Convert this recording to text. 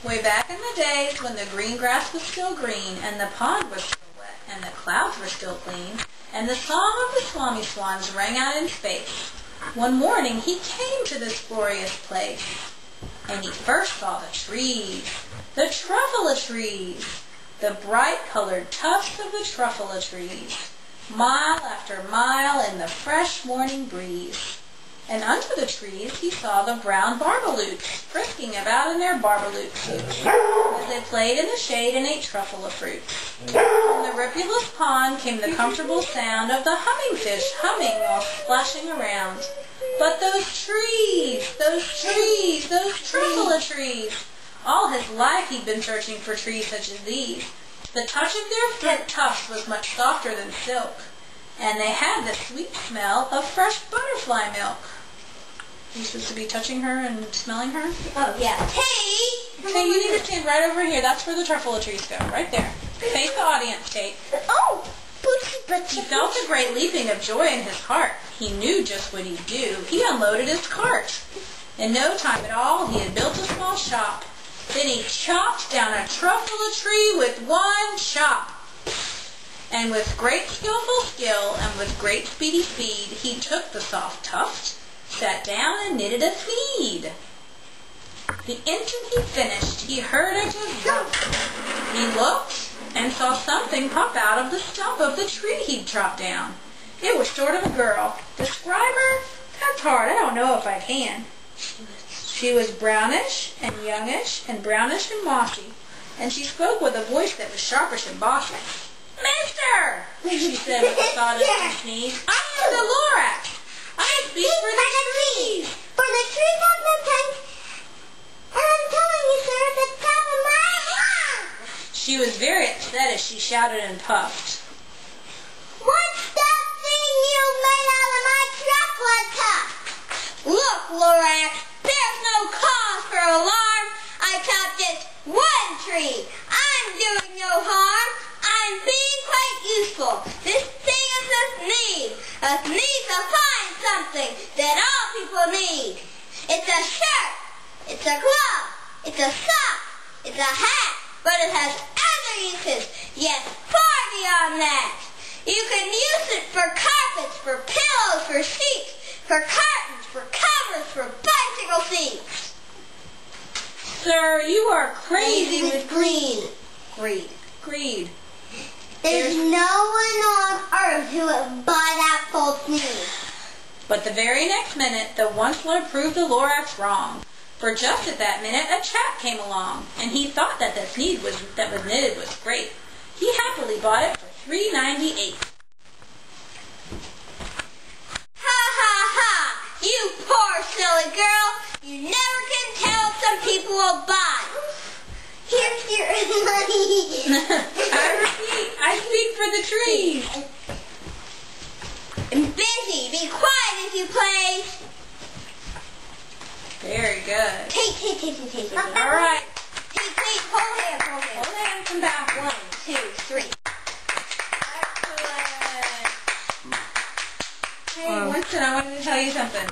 Way back in the days when the green grass was still green, and the pond was still wet, and the clouds were still clean, and the song of the Swami Swans rang out in space, one morning he came to this glorious place, and he first saw the trees, the truffula trees, the bright-colored tufts of the truffula trees, mile after mile in the fresh morning breeze. And under the trees he saw the brown barbaloots frisking about in their barbaloots suits as they played in the shade and ate truffula fruits. From the ripulous pond came the comfortable sound of the humming fish humming while splashing around. But those trees, those truffula trees! All his life he'd been searching for trees such as these. The touch of their fruit tufts was much softer than silk, and they had the sweet smell of fresh butterfly milk. Are you supposed to be touching her and smelling her? Oh, yeah. Hey! Okay, you need to stand right over here. That's where the truffula trees go. Right there. Face the audience, Kate. Oh! He felt a great leaping of joy in his heart. He knew just what he'd do. He unloaded his cart. In no time at all, he had built a small shop. Then he chopped down a truffula tree with one chop. And with great skillful skill and with great speedy speed, he took the soft tuft, sat down and knitted a seed. The instant he finished, he heard a gazump. He looked and saw something pop out of the stump of the tree he'd chopped down. It was sort of a girl. Describe her? That's hard. I don't know if I can. She was brownish and youngish and brownish and mossy, and she spoke with a voice that was sharpish and bossy. "Mister," she said with a sawdust sneeze, "I am the Lorax. I speak for the trees." For the trees have no tongue. And I'm telling you, sir, the top of my lungs. She was very upset as she shouted and puffed. What's that thing you made out of my truffula tuft? Look, Lorax, there's no cause for alarm. I chopped just one tree. I'm doing no harm. I'm being quite useful. This thing is a need. A need to find something that all people need. It's a shirt. It's a glove. It's a sock. It's a hat. But it has other uses. Yes, far beyond that. You can use it for carpets, for pillows, for sheets, for curtains, for covers, for bicycle seats. Sir, you are crazy with greed. Greed. There's no one on earth who would buy that false need. But the very next minute, the once would prove the Lorax wrong. For just at that minute, a chap came along, and he thought that this need that was knitted was great. He happily bought it for $3.98. Ha ha ha! You poor silly girl! You never can tell what some people will buy. Here's your money. I repeat, I speak for the trees. I'm busy. Be quiet if you please. Very good. Take. All right. Take, hold hands. Hold hands and back. 1, 2, 3. Excellent. Hey, Winston, I wanted to tell you something.